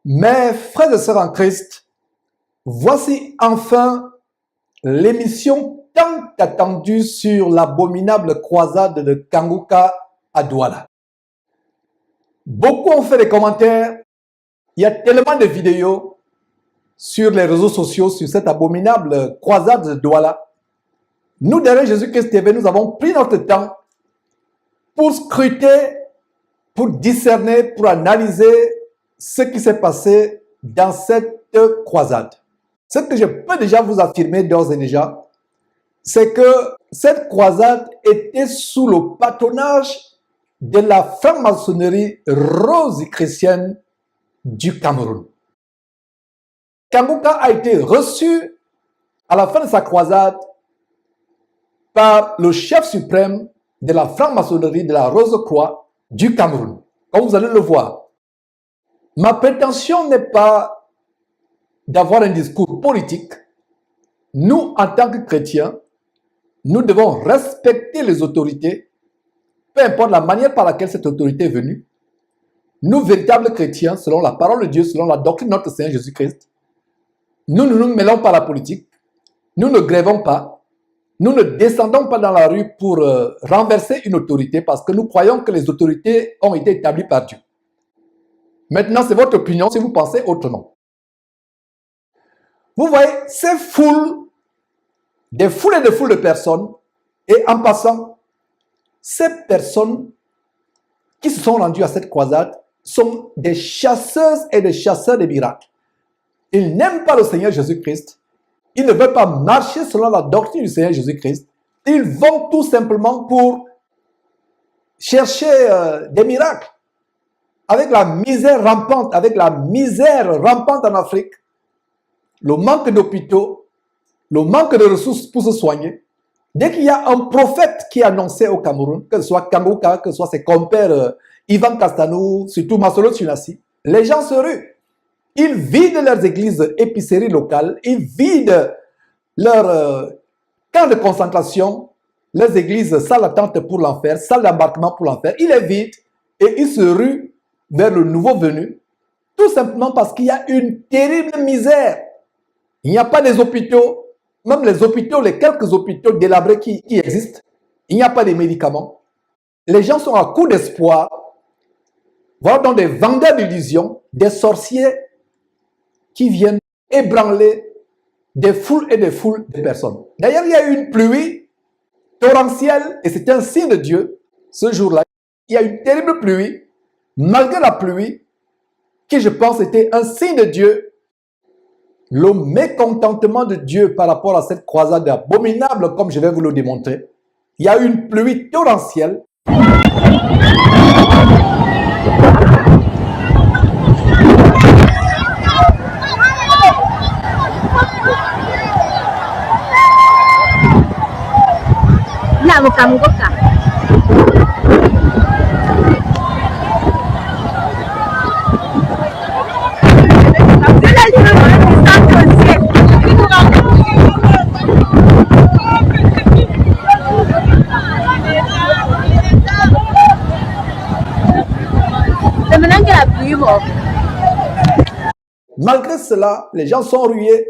Mes frères et sœurs en Christ, voici enfin l'émission tant attendue sur l'abominable croisade de Kanguka à Douala. Beaucoup ont fait des commentaires, il y a tellement de vidéos sur les réseaux sociaux sur cette abominable croisade de Douala. Nous, derrière Jésus-Christ TV, nous avons pris notre temps pour scruter, pour discerner, pour analyser ce qui s'est passé dans cette croisade. Ce que je peux déjà vous affirmer d'ores et déjà, c'est que cette croisade était sous le patronage de la franc-maçonnerie rosicrucienne du Cameroun. Kanguka a été reçu à la fin de sa croisade par le chef suprême de la franc-maçonnerie de la Rose-Croix du Cameroun, comme vous allez le voir. Ma prétention n'est pas d'avoir un discours politique. Nous, en tant que chrétiens, nous devons respecter les autorités, peu importe la manière par laquelle cette autorité est venue. Nous, véritables chrétiens, selon la parole de Dieu, selon la doctrine de notre Seigneur Jésus-Christ, nous ne nous mêlons pas à la politique, nous ne grèvons pas, nous ne descendons pas dans la rue pour renverser une autorité parce que nous croyons que les autorités ont été établies par Dieu. Maintenant, c'est votre opinion si vous pensez autrement. Vous voyez, ces foules, des foules et des foules de personnes, et en passant, ces personnes qui se sont rendues à cette croisade sont des chasseuses et des chasseurs de miracles. Ils n'aiment pas le Seigneur Jésus-Christ. Ils ne veulent pas marcher selon la doctrine du Seigneur Jésus-Christ. Ils vont tout simplement pour chercher des miracles. Avec la misère rampante, en Afrique, le manque d'hôpitaux, le manque de ressources pour se soigner. Dès qu'il y a un prophète qui annonçait au Cameroun, que ce soit Kanguka, que ce soit ses compères Ivan Kastanou, surtout Masolo Tsunasi, les gens se ruent. Ils vident leurs églises épiceries locales, ils vident leurs camps de concentration, leurs églises salles d'attente pour l'enfer, salles d'embarquement pour l'enfer. Ils les vident et ils se ruent vers le nouveau venu, tout simplement parce qu'il y a une terrible misère. Il n'y a pas des hôpitaux, même les hôpitaux, les quelques hôpitaux délabrés qui existent, il n'y a pas de médicaments. Les gens sont à court d'espoir. Voilà donc des vendeurs d'illusions, des sorciers qui viennent ébranler des foules et des foules de personnes. D'ailleurs, il y a eu une pluie torrentielle et c'est un signe de Dieu. Ce jour-là, il y a eu une terrible pluie. Malgré la pluie, qui je pense était un signe de Dieu, le mécontentement de Dieu par rapport à cette croisade abominable, comme je vais vous le démontrer, il y a eu une pluie torrentielle. Malgré cela, les gens sont rués.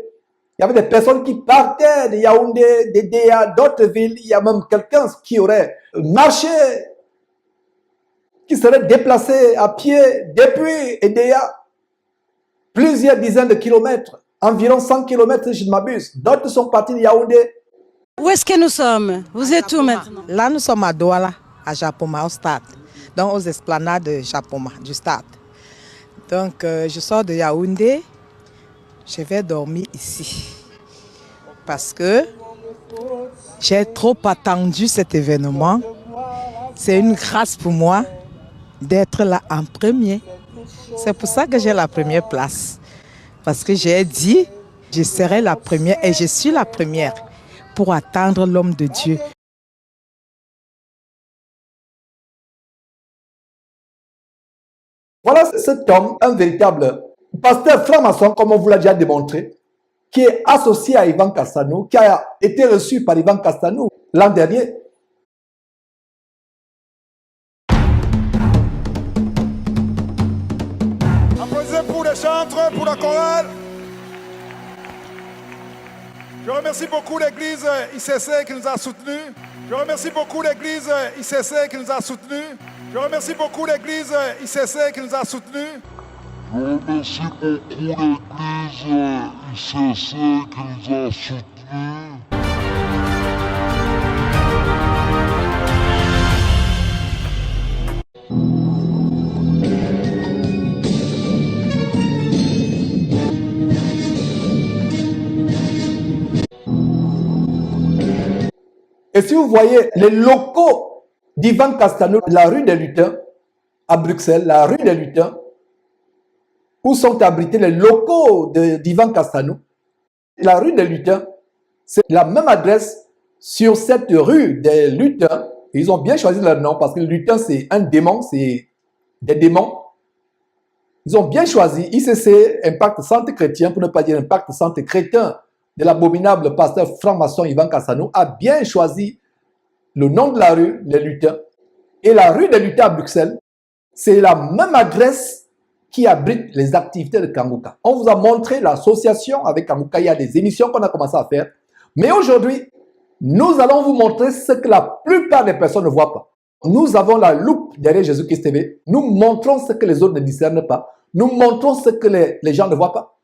Il y avait des personnes qui partaient de Yaoundé, de Déa, d'autres villes. Il y a même quelqu'un qui aurait marché, qui serait déplacé à pied depuis Edea, plusieurs dizaines de kilomètres, environ 100 kilomètres si je ne m'abuse. D'autres sont partis de Yaoundé. Où est-ce que nous sommes? Vous êtes où maintenant? Là, nous sommes à Douala, à Japoma, au stade. Donc, aux esplanades de Japoma, du stade. Donc, je sors de Yaoundé, je vais dormir ici. Parce que j'ai trop attendu cet événement. C'est une grâce pour moi d'être là en premier. C'est pour ça que j'ai la première place. Parce que j'ai dit, je serai la première et je suis la première pour attendre l'homme de Dieu. Voilà cet homme, un véritable pasteur franc-maçon, comme on vous l'a déjà démontré. qui est associé à Ivan Castanou, qui a été reçu par Ivan Castanou l'an dernier. Applaudissez pour les chantres, pour la chorale. Je remercie beaucoup l'église ICC qui nous a soutenus. Je remercie beaucoup l'église ICC qui nous a soutenus. Je remercie beaucoup l'église ICC qui nous a soutenus. Je remercie beaucoup l'église ICC qui nous a soutenus. Et si vous voyez les locaux d'Ivan Castanou, la rue des Lutins, à Bruxelles, la rue des Lutins, où sont abrités les locaux d'Ivan Castanou, la rue des Lutins, c'est la même adresse sur cette rue des Lutins. Ils ont bien choisi leur nom parce que le lutin, c'est un démon, c'est des démons. Ils ont bien choisi ICC, Impact Santé Chrétien, pour ne pas dire Impact Santé Chrétien, de l'abominable pasteur franc-maçon Ivan Castanou, a bien choisi le nom de la rue, les Lutins. Et la rue des Lutins à Bruxelles, c'est la même adresse qui abrite les activités de Kangouka. On vous a montré l'association avec Kangouka, il y a des émissions qu'on a commencé à faire. Mais aujourd'hui, nous allons vous montrer ce que la plupart des personnes ne voient pas. Nous avons la loupe derrière Jésus-Christ TV. Nous montrons ce que les autres ne discernent pas. Nous montrons ce que les gens ne voient pas.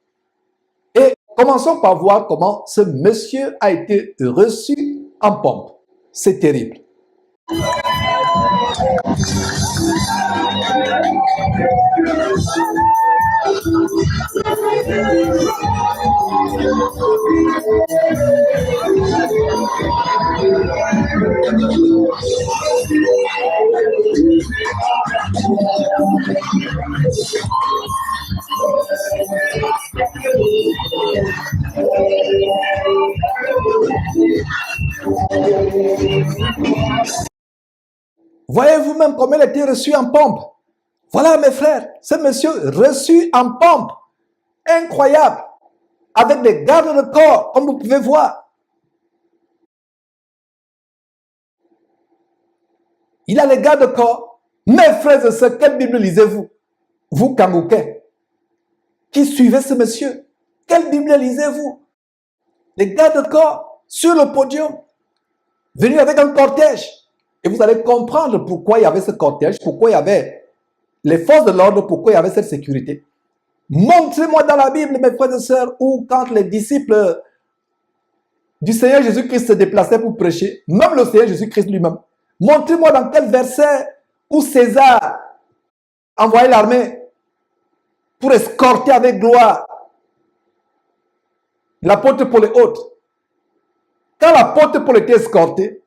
Et commençons par voir comment ce monsieur a été reçu en pompe. C'est terrible. Voyez vous-même comment il a été reçu en pompe. Voilà mes frères, ce monsieur reçu en pompe. Incroyable. Avec des gardes de corps, comme vous pouvez voir. Il a les gardes de corps. Mes frères et sœurs, quelle Bible lisez-vous? Vous, Kangoukais, qui suivez ce monsieur, quelle Bible lisez-vous? Les gardes de corps sur le podium, venus avec un cortège. Et vous allez comprendre pourquoi il y avait ce cortège, pourquoi il y avait les forces de l'ordre, pourquoi il y avait cette sécurité. Montrez-moi dans la Bible, mes frères et sœurs, où quand les disciples du Seigneur Jésus-Christ se déplaçaient pour prêcher, même le Seigneur Jésus-Christ lui-même, montrez-moi dans quel verset où César envoyait l'armée pour escorter avec gloire l'apôtre Paul et autres. Quand l'apôtre Paul était escorté,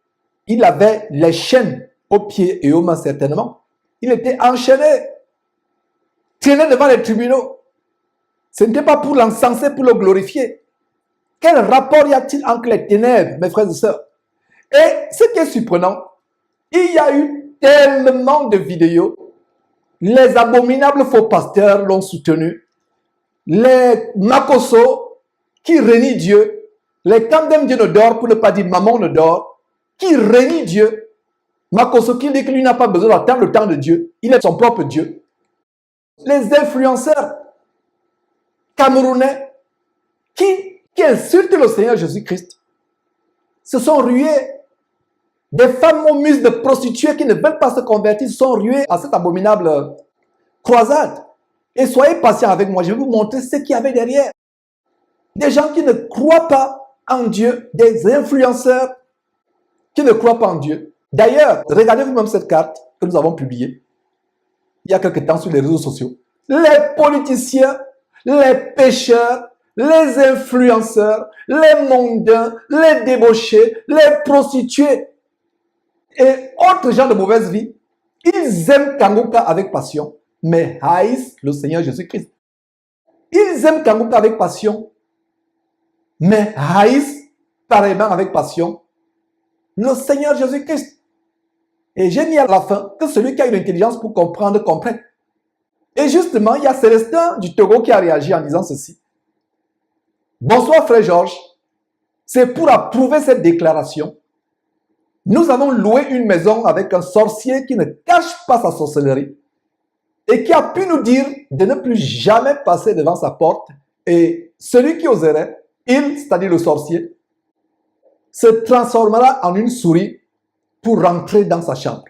il avait les chaînes aux pieds et aux mains certainement. Il était enchaîné, traîné devant les tribunaux. Ce n'était pas pour l'encenser, pour le glorifier. Quel rapport y a-t-il entre les ténèbres, mes frères et sœurs? Et ce qui est surprenant, il y a eu tellement de vidéos. Les abominables faux pasteurs l'ont soutenu. Les Makoso qui renient Dieu. Les Kandem Dieu ne dort, pour ne pas dire maman ne dort, qui renie Dieu. Makoso qui dit que lui n'a pas besoin d'attendre le temps de Dieu. Il est son propre Dieu. Les influenceurs camerounais qui insultent le Seigneur Jésus-Christ se sont rués. Des femmes aux muses de prostituées qui ne veulent pas se convertir se sont ruées à cette abominable croisade. Et soyez patients avec moi, je vais vous montrer ce qu'il y avait derrière. Des gens qui ne croient pas en Dieu, des influenceurs qui ne croient pas en Dieu. D'ailleurs, regardez vous-même cette carte que nous avons publiée il y a quelque temps sur les réseaux sociaux. Les politiciens, les pécheurs, les influenceurs, les mondains, les débauchés, les prostituées et autres gens de mauvaise vie, ils aiment Kangouka avec passion, mais haïssent le Seigneur Jésus-Christ. Ils aiment Kangouka avec passion, mais haïssent pareillement avec passion le Seigneur Jésus-Christ. Et j'ai mis à la fin que celui qui a une intelligence pour comprendre, comprenne. Et justement, il y a Célestin du Togo qui a réagi en disant ceci. Bonsoir frère Georges. C'est pour approuver cette déclaration. Nous avons loué une maison avec un sorcier qui ne cache pas sa sorcellerie et qui a pu nous dire de ne plus jamais passer devant sa porte. Et celui qui oserait, il, c'est-à-dire le sorcier, se transformera en une souris pour rentrer dans sa chambre.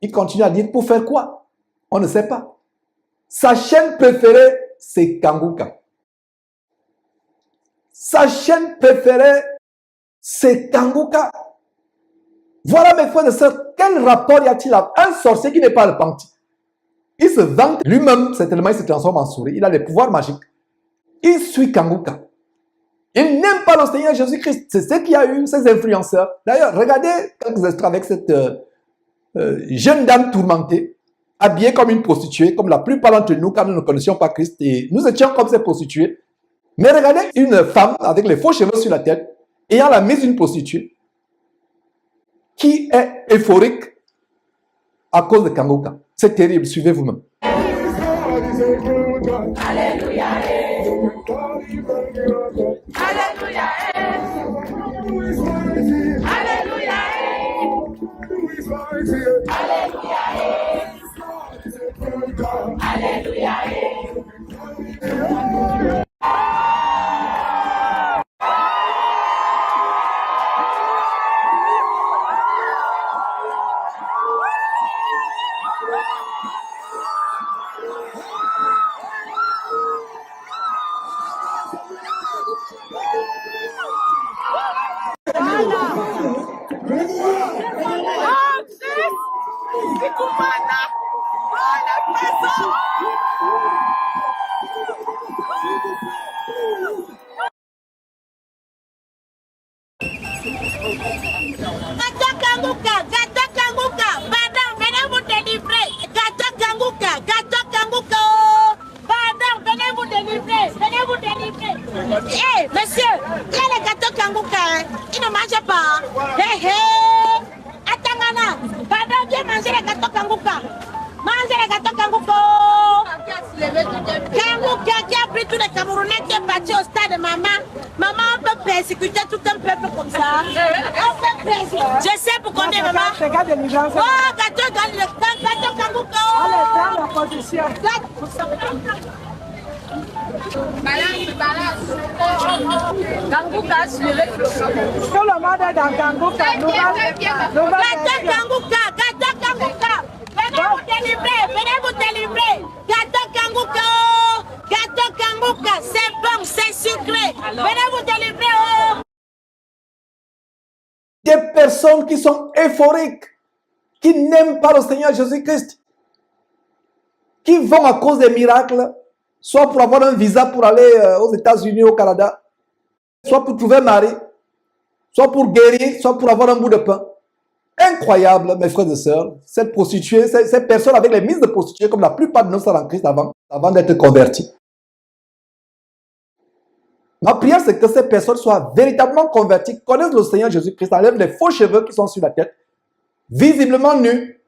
Il continue à dire, pour faire quoi? On ne sait pas. Sa chaîne préférée, c'est Kanguka. Sa chaîne préférée, c'est Kanguka. Voilà mes frères et sœurs, quel rapport y a-t-il à un sorcier qui n'est pas repenti? Il se vante lui-même, certainement il se transforme en souris, il a des pouvoirs magiques. Il suit Kanguka. Il n'aime pas le Seigneur Jésus-Christ. C'est ce qui a eu ces influenceurs. D'ailleurs, regardez quelques extraits avec cette jeune dame tourmentée, habillée comme une prostituée, comme la plupart d'entre nous quand nous ne connaissions pas Christ. Et nous étions comme ces prostituées. Mais regardez une femme avec les faux cheveux sur la tête, ayant la mise d'une prostituée, qui est euphorique à cause de Kanguka. C'est terrible, suivez vous-même. Alléluia. Alléluia. Alléluia. Alléluia. Hey, monsieur, il y a les gâteaux Kanguka, hein. Ils ne mangent pas. Hé, hé. Attends, pardon, viens manger les gâteaux Kanguka. Mangez les gâteaux Kanguka. Kanguka qui a pris tous les Camerounais qui est parti au stade de maman. Maman, on peut persécuter tout un peuple comme ça. On peut persécuter. Je sais pourquoi on est maman. Oh, gâteau Kanguka. Allez, prends la position. Balance. Kanguka, Tout le monde est dans Kanguka. Kanguka. Venez vous délivrer. Gâteau Kanguka, c'est bon, c'est sucré. Venez vous délivrer. Oh. Des personnes qui sont euphoriques, qui n'aiment pas le Seigneur Jésus-Christ, qui vont à cause des miracles, soit pour avoir un visa pour aller aux États-Unis, au Canada, soit pour trouver un mari, soit pour guérir, soit pour avoir un bout de pain. Incroyable, mes frères et sœurs, cette prostituée, ces personnes avec les mises de prostituées, comme la plupart de nos sœurs en Christ avant d'être convertis. Ma prière, c'est que ces personnes soient véritablement converties, connaissent le Seigneur Jésus-Christ, enlèvent les faux cheveux qui sont sur la tête, visiblement nus,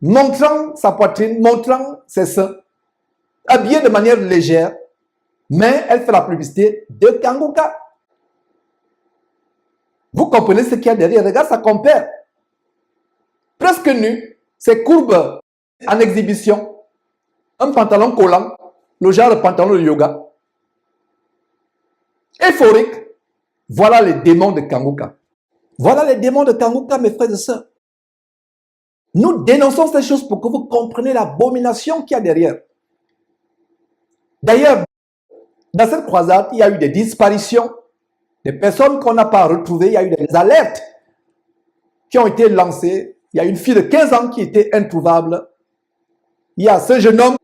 montrant sa poitrine, montrant ses seins, habillée de manière légère, mais elle fait la publicité de Kanguka. Vous comprenez ce qu'il y a derrière? Regarde sa compère. Presque nue, ses courbes en exhibition, un pantalon collant, le genre de pantalon de yoga. Euphorique. Voilà les démons de Kanguka. Voilà les démons de Kanguka, mes frères et sœurs. Nous dénonçons ces choses pour que vous compreniez l'abomination qu'il y a derrière. D'ailleurs, dans cette croisade, il y a eu des disparitions, des personnes qu'on n'a pas retrouvées, il y a eu des alertes qui ont été lancées. Il y a une fille de 15 ans qui était introuvable. Il y a ce jeune homme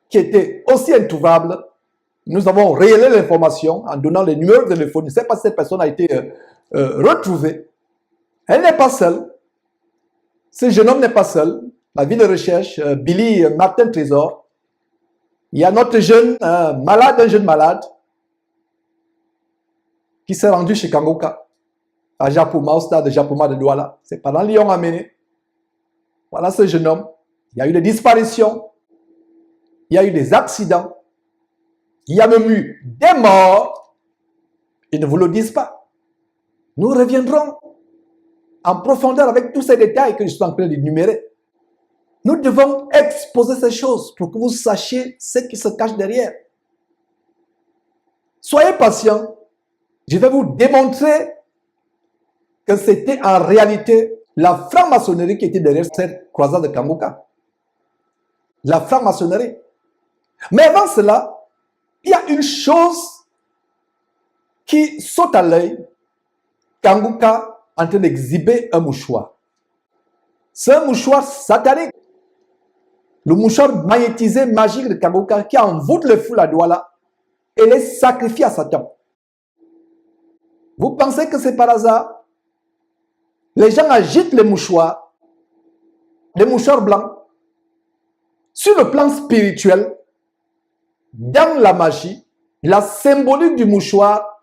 qui était aussi introuvable. Nous avons révélé l'information en donnant les numéros de téléphone. Je ne sais pas si cette personne a été retrouvée. Elle n'est pas seule. Ce jeune homme n'est pas seul. La ville de recherche, Billy Martin Trésor. Il y a notre jeune malade, un jeune malade, qui s'est rendu chez Kanguka, à Japoma, au stade de Japoma de Douala. C'est pendant Lyon amené. Voilà ce jeune homme. Il y a eu des disparitions. Il y a eu des accidents. Il y a même eu des morts. Ils ne vous le disent pas. Nous reviendrons en profondeur avec tous ces détails que je suis en train d'énumérer. Nous devons exposer ces choses pour que vous sachiez ce qui se cache derrière. Soyez patients. Je vais vous démontrer que c'était en réalité la franc-maçonnerie qui était derrière cette croisade de Kanguka. La franc-maçonnerie. Mais avant cela, il y a une chose qui saute à l'œil. Kanguka en train d'exhiber un mouchoir. C'est un mouchoir satanique. Le mouchoir magnétisé magique de Kanguka qui envoûte les foules à Douala et les sacrifie à Satan. Vous pensez que c'est par hasard? Les gens agitent les mouchoirs blancs. Sur le plan spirituel, dans la magie, la symbolique du mouchoir,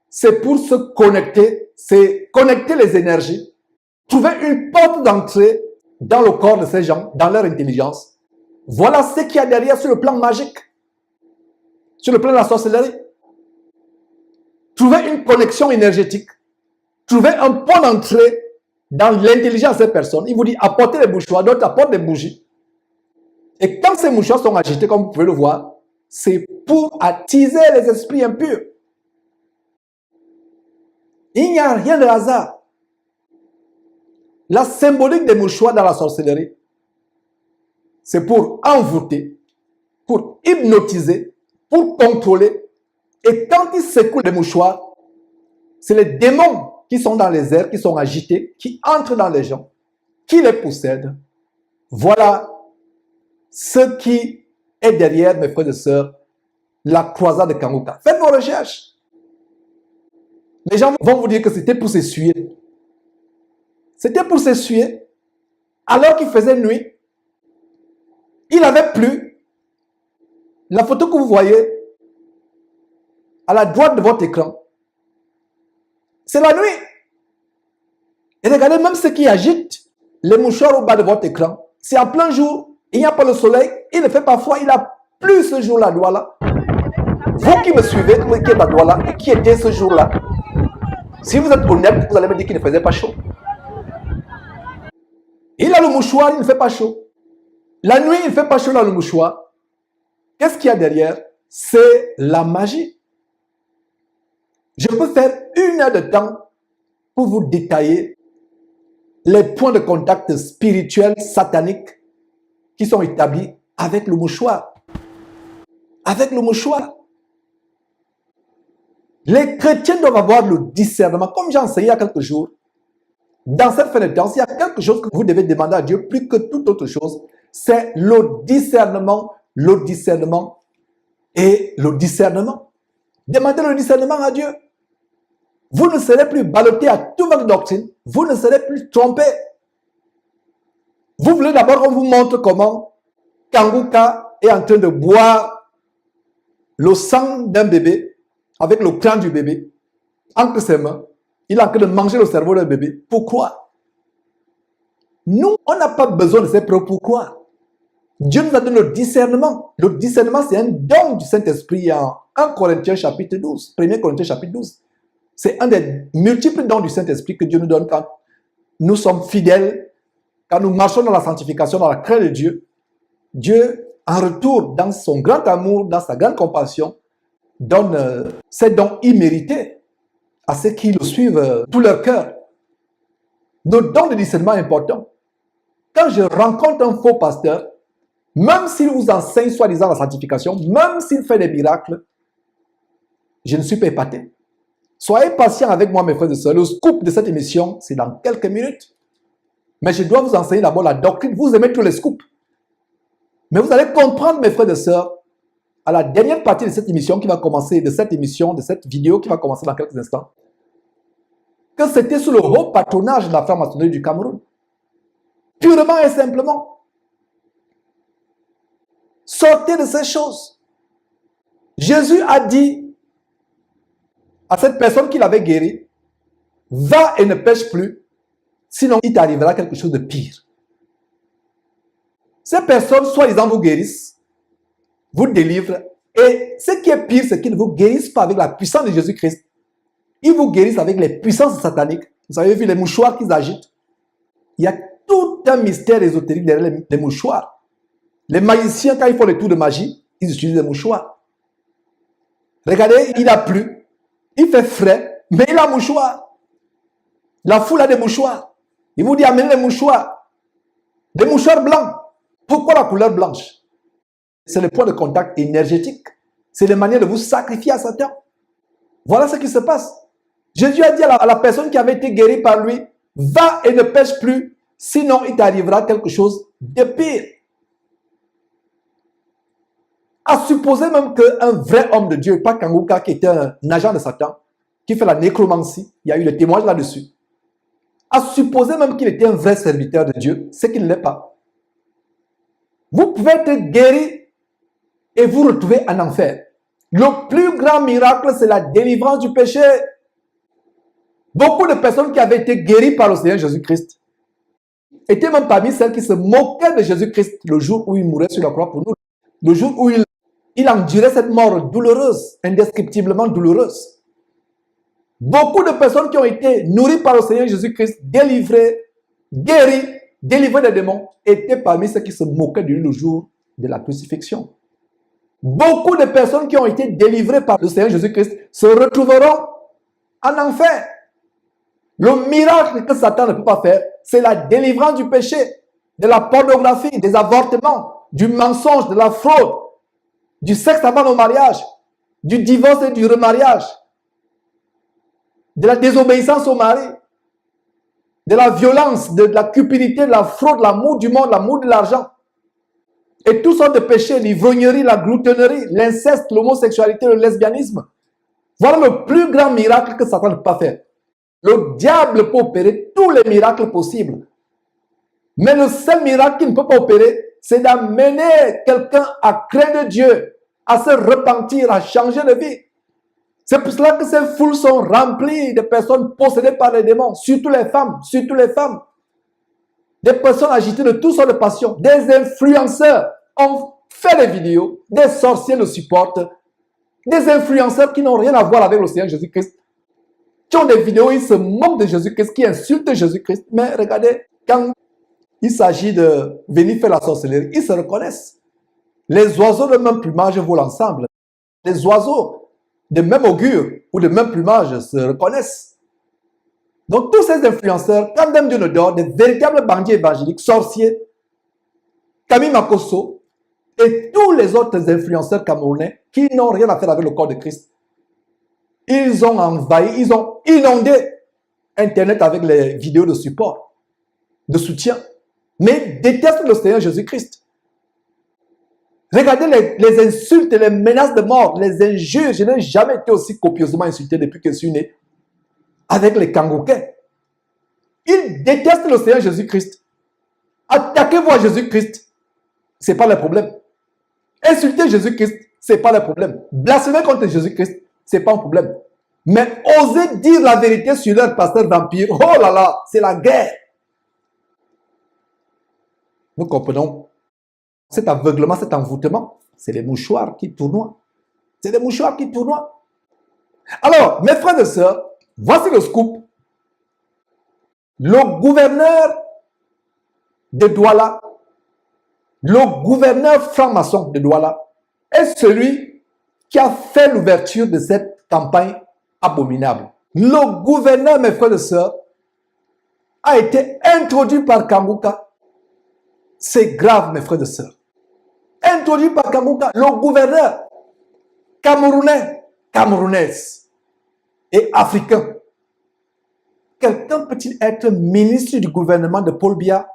c'est pour se connecter, c'est connecter les énergies, trouver une porte d'entrée dans le corps de ces gens, dans leur intelligence. Voilà ce qu'il y a derrière sur le plan magique, sur le plan de la sorcellerie. Trouver une connexion énergétique, trouver un point d'entrée dans l'intelligence de ces personnes. Il vous dit apportez les mouchoirs, d'autres apportent des bougies. Et quand ces mouchoirs sont agités, comme vous pouvez le voir, c'est pour attiser les esprits impurs. Il n'y a rien de hasard. La symbolique des mouchoirs dans la sorcellerie, c'est pour envoûter, pour hypnotiser, pour contrôler. Et quand ils secouent les mouchoirs, c'est les démons qui sont dans les airs, qui sont agités, qui entrent dans les gens, qui les possèdent. Voilà ce qui est derrière, mes frères et sœurs, la croisade de Kanguka. Faites vos recherches. Les gens vont vous dire que c'était pour s'essuyer. C'était pour s'essuyer. Alors qu'il faisait nuit, il avait plu. La photo que vous voyez à la droite de votre écran, c'est la nuit. Et regardez même ce qui agite les mouchoirs au bas de votre écran. C'est en plein jour, il n'y a pas le soleil, il ne fait pas froid, il a plu ce jour-là à Douala. Vous qui me suivez, qui êtes à Douala et qui étiez ce jour-là, si vous êtes honnête, vous allez me dire qu'il ne faisait pas chaud. Il a le mouchoir, il ne fait pas chaud. La nuit, il ne fait pas chaud dans le mouchoir. Qu'est-ce qu'il y a derrière? C'est la magie. Je peux faire 1 heure de temps pour vous détailler les points de contact spirituels, sataniques qui sont établis avec le mouchoir. Avec le mouchoir. Les chrétiens doivent avoir le discernement. Comme j'ai enseigné il y a quelques jours, dans cette fin de temps, s'il y a quelque chose que vous devez demander à Dieu plus que toute autre chose, c'est le discernement et le discernement. Demandez le discernement à Dieu. Vous ne serez plus ballotté à toute votre doctrine. Vous ne serez plus trompé. Vous voulez d'abord qu'on vous montre comment Kanguka est en train de boire le sang d'un bébé avec le crâne du bébé entre ses mains. Il est en train de manger le cerveau d'un bébé. Pourquoi? Nous, on n'a pas besoin de ces preuves. Pourquoi? Dieu nous a donné le discernement. Le discernement, c'est un don du Saint-Esprit en 1 Corinthiens chapitre 12. 1 Corinthiens chapitre 12. C'est un des multiples dons du Saint-Esprit que Dieu nous donne quand nous sommes fidèles, quand nous marchons dans la sanctification, dans la crainte de Dieu. Dieu, en retour, dans son grand amour, dans sa grande compassion, donne ces dons immérités à ceux qui le suivent tout leur cœur. Notre don de discernement est important. Quand je rencontre un faux pasteur, même s'il vous enseigne soi-disant la sanctification, même s'il fait des miracles, je ne suis pas épaté. Soyez patients avec moi, mes frères et sœurs. Le scoop de cette émission, c'est dans quelques minutes. Mais je dois vous enseigner d'abord la doctrine. Vous aimez tous les scoops. Mais vous allez comprendre, mes frères et sœurs, à la dernière partie de cette émission qui va commencer, de cette vidéo qui va commencer dans quelques instants, que c'était sous le haut patronage de la franc-maçonnerie du Cameroun. Purement et simplement. Sortez de ces choses. Jésus a dit à cette personne qu'il avait guérie, va et ne pêche plus, sinon il t'arrivera quelque chose de pire. Ces personnes, soi-disant, vous guérissent, vous délivrent, Et ce qui est pire, c'est qu'ils ne vous guérissent pas avec la puissance de Jésus-Christ. Ils vous guérissent avec les puissances sataniques. Vous avez vu les mouchoirs qu'ils agitent. Il y a tout un mystère ésotérique derrière les mouchoirs. Les magiciens, quand ils font les tours de magie, ils utilisent des mouchoirs. Regardez, il a plu, il fait frais, mais il a un mouchoir. La foule a des mouchoirs. Il vous dit amenez les mouchoirs. Des mouchoirs blancs. Pourquoi la couleur blanche? C'est le point de contact énergétique. C'est la manière de vous sacrifier à Satan. Voilà ce qui se passe. Jésus a dit à la personne qui avait été guérie par lui, va et ne pêche plus, sinon il t'arrivera quelque chose de pire. À supposer même qu'un vrai homme de Dieu, pas Kanguka qui était un agent de Satan, qui fait la nécromancie, il y a eu des témoignages là-dessus. À supposer même qu'il était un vrai serviteur de Dieu, c'est qu'il ne l'est pas. Vous pouvez être guéri et vous retrouver en enfer. Le plus grand miracle, c'est la délivrance du péché. Beaucoup de personnes qui avaient été guéries par le Seigneur Jésus-Christ étaient même parmi celles qui se moquaient de Jésus-Christ le jour où il mourait sur la croix pour nous. Le jour où il endurait cette mort douloureuse, indescriptiblement douloureuse. Beaucoup de personnes qui ont été nourries par le Seigneur Jésus-Christ, délivrées, guéries, délivrées des démons, étaient parmi ceux qui se moquaient de lui le jour de la crucifixion. Beaucoup de personnes qui ont été délivrées par le Seigneur Jésus-Christ se retrouveront en enfer. Le miracle que Satan ne peut pas faire, c'est la délivrance du péché, de la pornographie, des avortements, du mensonge, de la fraude, du sexe avant le mariage, du divorce et du remariage, de la désobéissance au mari, de la violence, de la cupidité, de la fraude, l'amour du monde, l'amour de l'argent. Et tout sortes de péchés, l'ivrognerie, la gloutonnerie, l'inceste, l'homosexualité, le lesbianisme. Voilà le plus grand miracle que Satan ne peut pas faire. Le diable peut opérer tous les miracles possibles. Mais le seul miracle qu'il ne peut pas opérer, c'est d'amener quelqu'un à craindre Dieu, à se repentir, à changer de vie. C'est pour cela que ces foules sont remplies de personnes possédées par les démons, surtout les femmes, surtout les femmes. Des personnes agitées de toutes sortes de passions, des influenceurs ont fait des vidéos, des sorciers le supportent, des influenceurs qui n'ont rien à voir avec le Seigneur Jésus-Christ, qui ont des vidéos, ils se moquent de Jésus-Christ, qui insultent Jésus-Christ. Mais regardez, quand il s'agit de venir faire la sorcellerie, ils se reconnaissent. Les oiseaux de même plumage volent ensemble. Les oiseaux de même augure ou de même plumage se reconnaissent. Donc tous ces influenceurs, quand même Dieu ne dort, des véritables bandits évangéliques, sorciers, Camille Makosso et tous les autres influenceurs camerounais qui n'ont rien à faire avec le corps de Christ, ils ont envahi, ils ont inondé Internet avec les vidéos de support, de soutien, mais détestent le Seigneur Jésus-Christ. Regardez les insultes, les menaces de mort, les injures. Je n'ai jamais été aussi copieusement insulté depuis que je suis né avec les Kangoukais. Ils détestent le Seigneur Jésus-Christ. Attaquez-vous à Jésus-Christ, ce n'est pas le problème. Insulter Jésus-Christ, ce n'est pas le problème. Blasphémer contre Jésus-Christ, ce n'est pas un problème. Mais oser dire la vérité sur leur pasteur vampire, oh là là, c'est la guerre. Nous comprenons cet aveuglement, cet envoûtement, c'est les mouchoirs qui tournoient. C'est les mouchoirs qui tournoient. Alors, mes frères et sœurs, voici le scoop. Le gouverneur de Douala, le gouverneur franc-maçon de Douala, est celui qui a fait l'ouverture de cette campagne abominable. Le gouverneur, mes frères et sœurs, a été introduit par Kanguka. C'est grave, mes frères et sœurs. Introduit par Kanguka, le gouverneur camerounais, camerounaise et africain. Quelqu'un peut-il être ministre du gouvernement de Paul Biya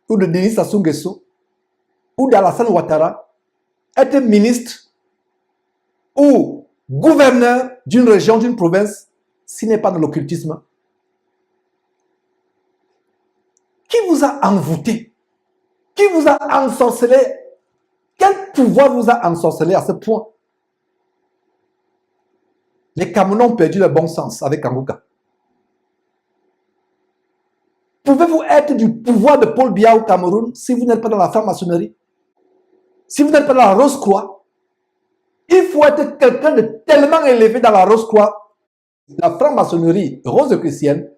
ou de Denis Sassou Nguesso ou d'Alassane Ouattara, être ministre ou gouverneur d'une région, d'une province, s'il n'est pas de l'occultisme? Qui vous a envoûté? Qui vous a ensorcelé? Quel pouvoir vous a ensorcelé à ce point? Les Camerounais ont perdu le bon sens avec Kanguka. Pouvez-vous être du pouvoir de Paul Biya au Cameroun si vous n'êtes pas dans la franc-maçonnerie? Si vous n'êtes pas dans la Rose-Croix? Il faut être quelqu'un de tellement élevé dans la Rose-Croix, la franc-maçonnerie rose-chrétienne,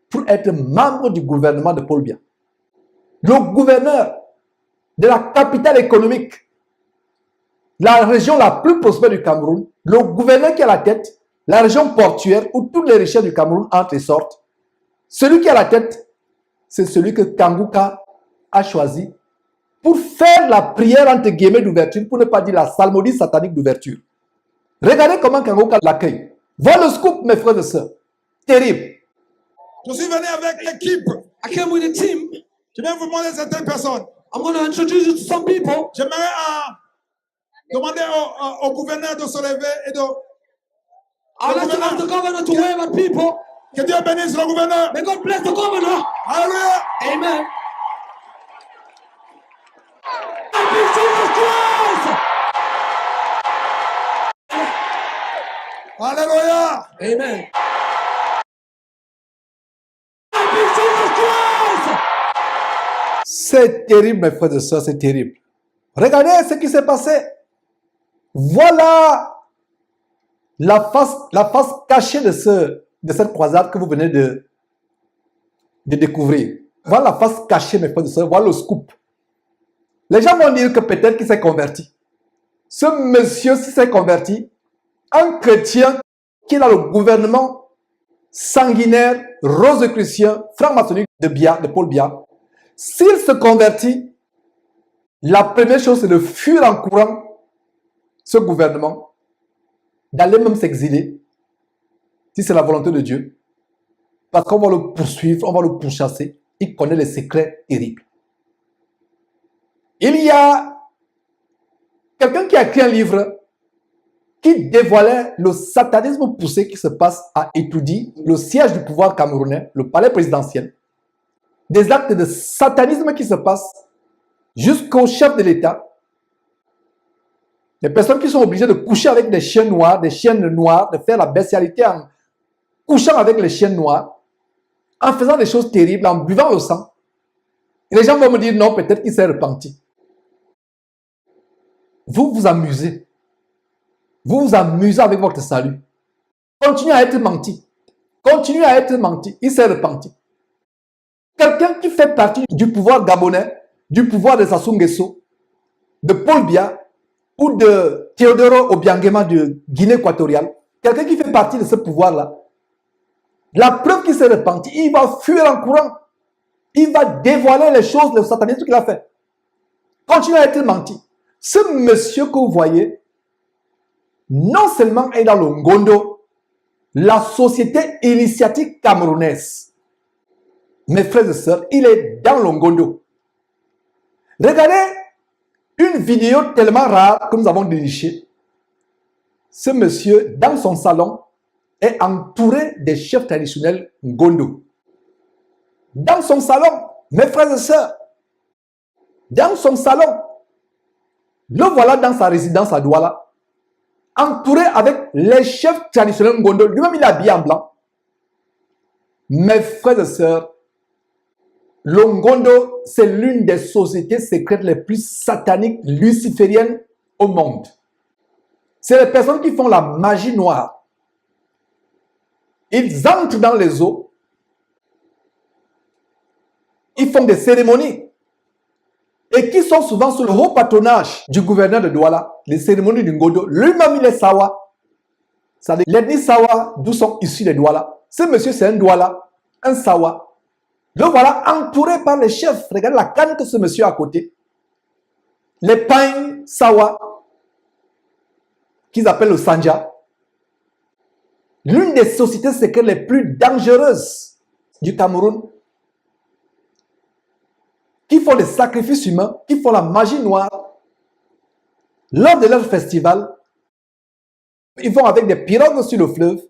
pour être membre du gouvernement de Paul Biya. Le gouverneur de la capitale économique, la région la plus prospère du Cameroun, le gouverneur qui a la tête, la région portuaire où toutes les richesses du Cameroun entrent et sortent, celui qui a la tête, c'est celui que Kanguka a choisi pour faire la prière entre guillemets d'ouverture, pour ne pas dire la psalmodie satanique d'ouverture. Regardez comment Kanguka l'accueille. Voilà le scoop, mes frères et sœurs. Terrible. Je suis venu avec l'équipe. I came with a team. Je viens vous montrer certaines personnes. I'm going to introduce you to some people. J'aimerais demander au gouverneur de se lever et de... I'd like to ask the governor to wave at people. Que Dieu bénisse le gouverneur. May God bless the governor. Alléluia. Amen. Happy Jesus Christ. Alléluia. Amen. Happy Jesus Christ. C'est terrible, mes frères et sœurs, c'est terrible. Regardez ce qui s'est passé. Voilà la face cachée de cette croisade que vous venez de découvrir. Voilà la face cachée, mes frères et sœurs. Voilà le scoop. Les gens vont dire que peut-être qu'il s'est converti. Ce monsieur, s'il s'est converti, un chrétien qui est dans le gouvernement sanguinaire, rose-chrétien, franc-maçonnique de Paul Biya, s'il se convertit, la première chose, c'est de fuir en courant ce gouvernement, d'aller même s'exiler, si c'est la volonté de Dieu, parce qu'on va le poursuivre, on va le pourchasser. Il connaît les secrets terribles. Il y a quelqu'un qui a écrit un livre qui dévoilait le satanisme poussé qui se passe à Etoudi, le siège du pouvoir camerounais, le palais présidentiel. Des actes de satanisme qui se passent jusqu'au chef de l'État. Des personnes qui sont obligées de coucher avec des chiens noirs, des chiennes noires, de faire la bestialité en couchant avec les chiens noirs, en faisant des choses terribles, en buvant le sang. Et les gens vont me dire non, peut-être qu'il s'est repenti. Vous vous amusez. Vous vous amusez avec votre salut. Continuez à être menti. Continuez à être menti. Il s'est repenti. Quelqu'un qui fait partie du pouvoir gabonais, du pouvoir de Sassou Nguesso, de Paul Biya ou de Théodoro Obiangema de Guinée équatoriale, quelqu'un qui fait partie de ce pouvoir-là, la preuve qu'il s'est repenti, il va fuir en courant. Il va dévoiler les choses, le satanisme qu'il a fait. Continuez à être menti. Ce monsieur que vous voyez, non seulement est dans le Ngondo, la société initiatique camerounaise. Mes frères et sœurs, il est dans le Ngondo. Regardez une vidéo tellement rare que nous avons dénichée. Ce monsieur, dans son salon, est entouré des chefs traditionnels Ngondo. Dans son salon, mes frères et sœurs, dans son salon, le voilà dans sa résidence à Douala, entouré avec les chefs traditionnels Ngondo. Lui-même, il est habillé en blanc. Mes frères et sœurs, le Ngondo, c'est l'une des sociétés secrètes les plus sataniques, lucifériennes au monde. C'est les personnes qui font la magie noire. Ils entrent dans les eaux. Ils font des cérémonies. Et qui sont souvent sous le haut patronage du gouverneur de Douala, les cérémonies du Ngondo. Lui-même, il est Sawa. C'est-à-dire l'ethnie Sawa, d'où sont issus les Douala. Ce monsieur, c'est un Douala, un Sawa. Le voilà entouré par les chefs. Regardez la canne que ce monsieur a à côté. Les pains Sawa, qu'ils appellent le Sanja. L'une des sociétés secrètes les plus dangereuses du Cameroun, qui font des sacrifices humains, qui font la magie noire. Lors de leur festival, ils vont avec des pirogues sur le fleuve.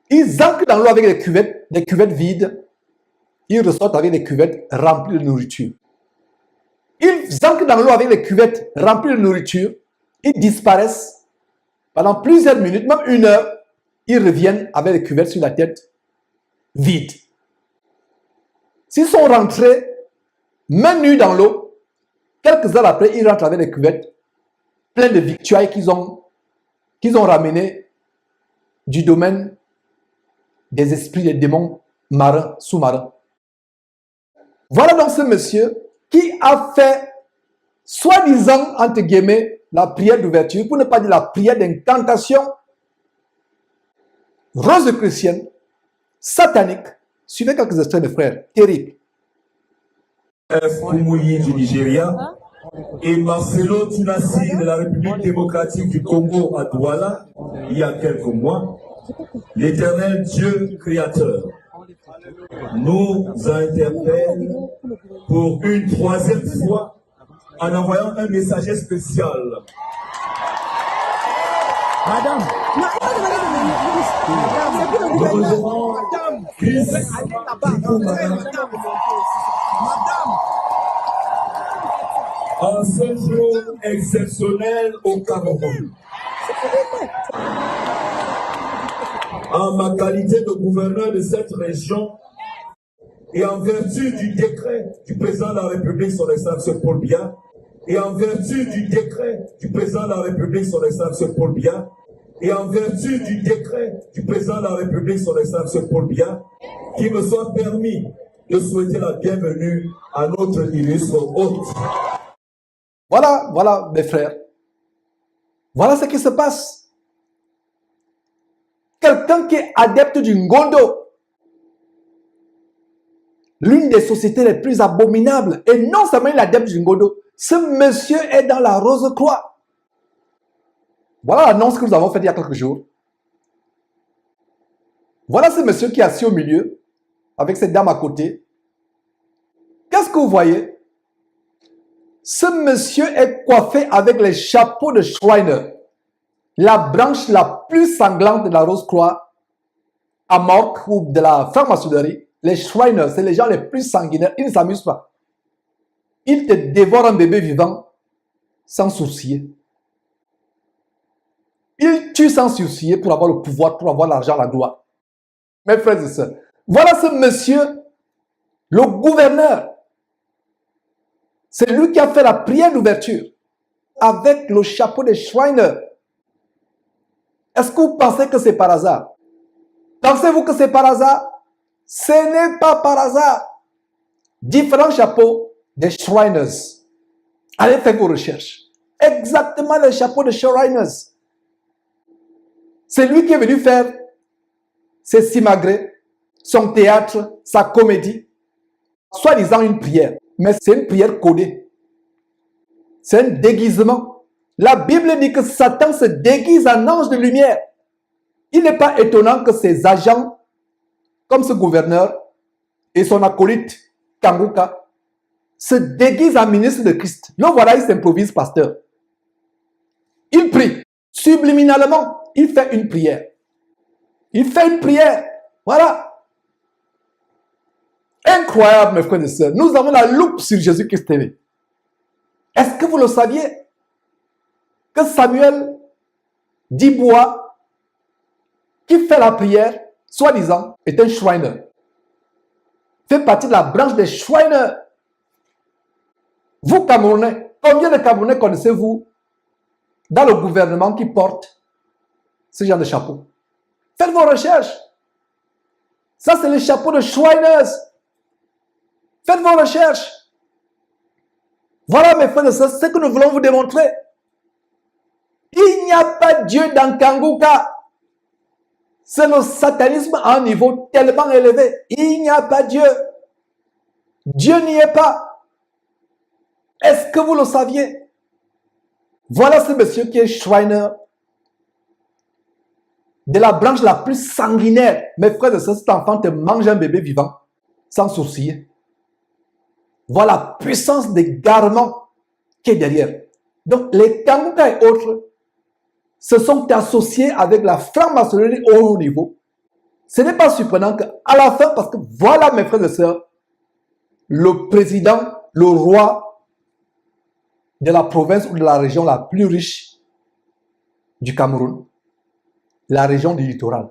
Ils ancrent dans l'eau avec des cuvettes vides. Ils ressortent avec des cuvettes remplies de nourriture. Ils ancrent dans l'eau avec des cuvettes remplies de nourriture. Ils disparaissent pendant plusieurs minutes, même 1 heure. Ils reviennent avec des cuvettes sur la tête vides. S'ils sont rentrés, main nue dans l'eau, quelques heures après, ils rentrent avec des cuvettes plein de victuailles qu'ils ont ramenées du domaine des esprits, des démons marins, sous-marins. Voilà donc ce monsieur qui a fait, soi-disant, entre guillemets, la prière d'ouverture, pour ne pas dire la prière d'incantation rose-chrétienne, satanique. Suivez quelques extraits, mes frères, terrible. Kumuyi du Nigeria et Marcelo Tunasi de la République démocratique du Congo à Douala, il y a quelques mois, l'Éternel Dieu créateur nous interpelle pour une troisième fois en envoyant un messager spécial. Madame, nous rejoignons Chris en ce jour exceptionnel au Cameroun. En ma qualité de gouverneur de cette région et en vertu du décret du président de la République, son Excellence Paul Biya, et en vertu du décret du président de la République, son Excellence Paul Biya, et en vertu du décret du président de la République, son Excellence Paul Biya, qu'il me soit permis de souhaiter la bienvenue à notre illustre hôte. Voilà, mes frères. Voilà ce qui se passe. Quelqu'un qui est adepte du Ngondo, l'une des sociétés les plus abominables, et non seulement il est adepte du Ngondo, ce monsieur est dans la Rose-Croix. Voilà l'annonce que nous avons faite il y a quelques jours. Voilà ce monsieur qui est assis au milieu, avec cette dame à côté. Qu'est-ce que vous voyez? Ce monsieur est coiffé avec les chapeaux de Shriner, la branche la plus sanglante de la Rose-Croix à Morque ou de la franc-maçonnerie. Les Shriners, c'est les gens les plus sanguinaires. Ils ne s'amusent pas. Ils te dévorent un bébé vivant sans sourciller. Ils tuent sans sourciller pour avoir le pouvoir, pour avoir l'argent, la gloire. Mes frères et sœurs, voilà ce monsieur, le gouverneur. C'est lui qui a fait la prière d'ouverture avec le chapeau de Shriner. Est-ce que vous pensez que c'est par hasard? Pensez-vous que c'est par hasard? Ce n'est pas par hasard. Différents chapeaux des Shriners. Allez faire vos recherches. Exactement le chapeau de Shriners. C'est lui qui est venu faire ses simagrées, son théâtre, sa comédie, soi-disant une prière. Mais c'est une prière codée. C'est un déguisement. La Bible dit que Satan se déguise en ange de lumière. Il n'est pas étonnant que ses agents, comme ce gouverneur et son acolyte Kanguka, se déguisent en ministre de Christ. Le voilà, il s'improvise pasteur. Il prie. Subliminalement, il fait une prière. Il fait une prière. Voilà. Incroyable, mes frères et sœurs. Nous avons la loupe sur Jésus-Christ TV. Est-ce que vous le saviez? Que Samuel Dibois, qui fait la prière, soi-disant, est un Shriner. Fait partie de la branche des Shriners. Vous, Camerounais, combien de Camerounais connaissez-vous dans le gouvernement qui porte ce genre de chapeau? Faites vos recherches. Ça, c'est le chapeau de Shriners. Faites vos recherches. Voilà, mes frères et sœurs, ce que nous voulons vous démontrer. Il n'y a pas Dieu dans Kanguka. C'est le satanisme à un niveau tellement élevé. Il n'y a pas Dieu. Dieu n'y est pas. Est-ce que vous le saviez? Voilà ce monsieur qui est Shriner de la branche la plus sanguinaire. Mes frères et sœurs, cet enfant te mange un bébé vivant sans sourciller. Voilà la puissance d'égarement qui est derrière. Donc les Kanguka et autres se sont associés avec la franc-maçonnerie au haut niveau. Ce n'est pas surprenant qu'à la fin, parce que voilà mes frères et sœurs, le président, le roi de la province ou de la région la plus riche du Cameroun, la région du littoral.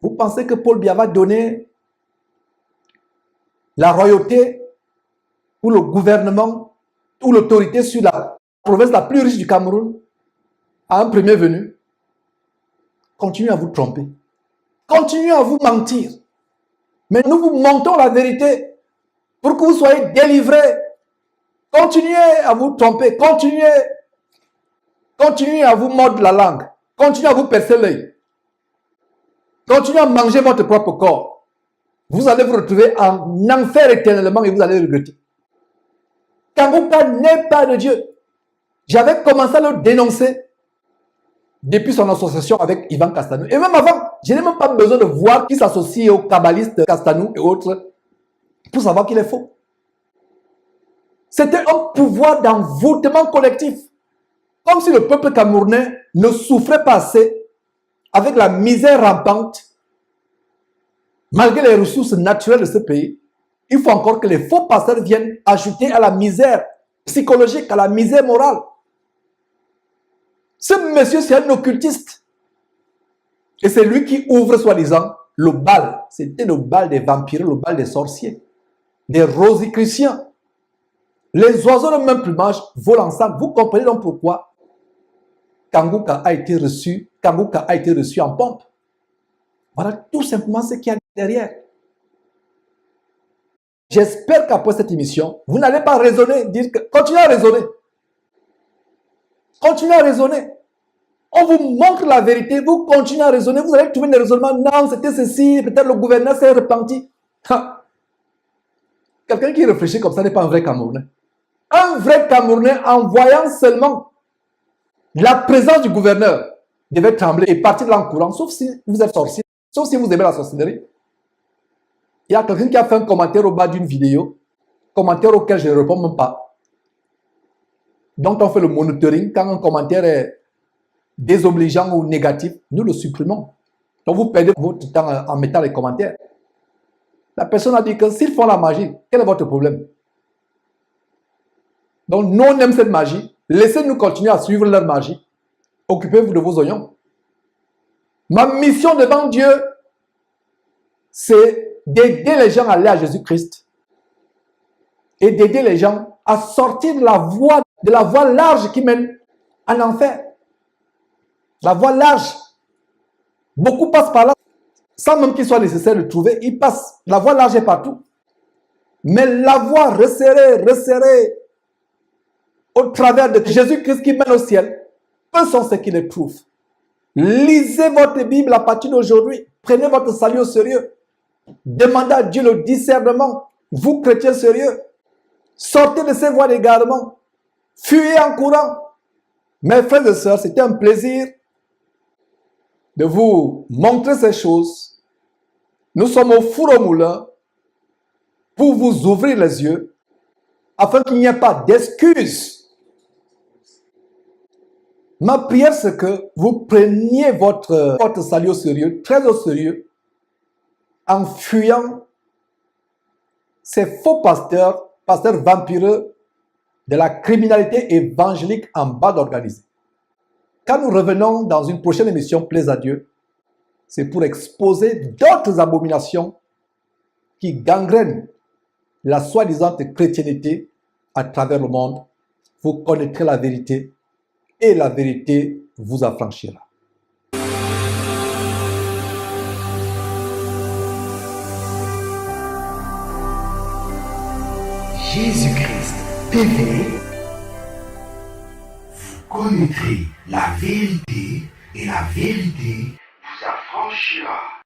Vous pensez que Paul Biya va donner la royauté ou le gouvernement ou l'autorité sur la province la plus riche du Cameroun, à un premier venu, continuez à vous tromper. Continuez à vous mentir. Mais nous vous mentons la vérité pour que vous soyez délivrés. Continuez à vous tromper. Continuez à vous mordre la langue. Continuez à vous percer l'œil. Continuez à manger votre propre corps. Vous allez vous retrouver en enfer éternellement et vous allez regretter. Kangouka n'est pas de Dieu. J'avais commencé à le dénoncer depuis son association avec Ivan Castanou. Et même avant, je n'ai même pas besoin de voir qui s'associe aux kabbalistes Castanou et autres pour savoir qu'il est faux. C'était un pouvoir d'envoûtement collectif. Comme si le peuple camerounais ne souffrait pas assez avec la misère rampante. Malgré les ressources naturelles de ce pays, il faut encore que les faux pasteurs viennent ajouter à la misère psychologique, à la misère morale. Ce monsieur, c'est un occultiste. Et c'est lui qui ouvre, soi-disant, le bal. C'était le bal des vampires, le bal des sorciers, des rosicruciens. Les oiseaux de même plumage volent ensemble. Vous comprenez donc pourquoi Kangouka a été reçu en pompe. Voilà tout simplement ce qu'il y a derrière. J'espère qu'après cette émission, vous n'allez pas raisonner, dire que continuez à raisonner. Continuez à raisonner. On vous montre la vérité, vous continuez à raisonner, vous allez trouver des raisonnements. Non, c'était ceci, peut-être le gouverneur s'est repenti. Quelqu'un qui réfléchit comme ça n'est pas un vrai Camerounais. Un vrai Camerounais, en voyant seulement la présence du gouverneur, devait trembler et partir de là en courant, sauf si vous êtes sorcier, sauf si vous aimez la sorcellerie. Il y a quelqu'un qui a fait un commentaire au bas d'une vidéo, commentaire auquel je ne réponds même pas. Donc on fait le monitoring. Quand un commentaire est désobligeant ou négatif, nous le supprimons. Donc vous perdez votre temps en mettant les commentaires. La personne a dit que s'ils font la magie, quel est votre problème? Donc nous on aime cette magie. Laissez-nous continuer à suivre leur magie. Occupez-vous de vos oignons. Ma mission devant Dieu, c'est d'aider les gens à aller à Jésus-Christ et d'aider les gens à sortir de la voie large qui mène à l'enfer. La voie large. Beaucoup passent par là sans même qu'il soit nécessaire de trouver. Ils passent. La voie large est partout. Mais la voie resserrée au travers de Jésus-Christ qui mène au ciel, peu sont ceux qui les trouvent. Lisez votre Bible à partir d'aujourd'hui. Prenez votre salut au sérieux. Demandez à Dieu le discernement. Vous, chrétiens sérieux, sortez de ces voies d'égarement. Fuyez en courant. Mes frères et sœurs, c'était un plaisir de vous montrer ces choses. Nous sommes au four au moulin pour vous ouvrir les yeux afin qu'il n'y ait pas d'excuses. Ma prière, c'est que vous preniez votre salut au sérieux, très au sérieux, en fuyant ces faux pasteurs vampireux de la criminalité évangélique en bas organisée. Quand nous revenons dans une prochaine émission, plaise à Dieu, c'est pour exposer d'autres abominations qui gangrènent la soi-disant chrétienté à travers le monde. Vous connaîtrez la vérité et la vérité vous affranchira. Jésus-Christ TV, vous connaîtrez la vérité et la vérité vous affranchira.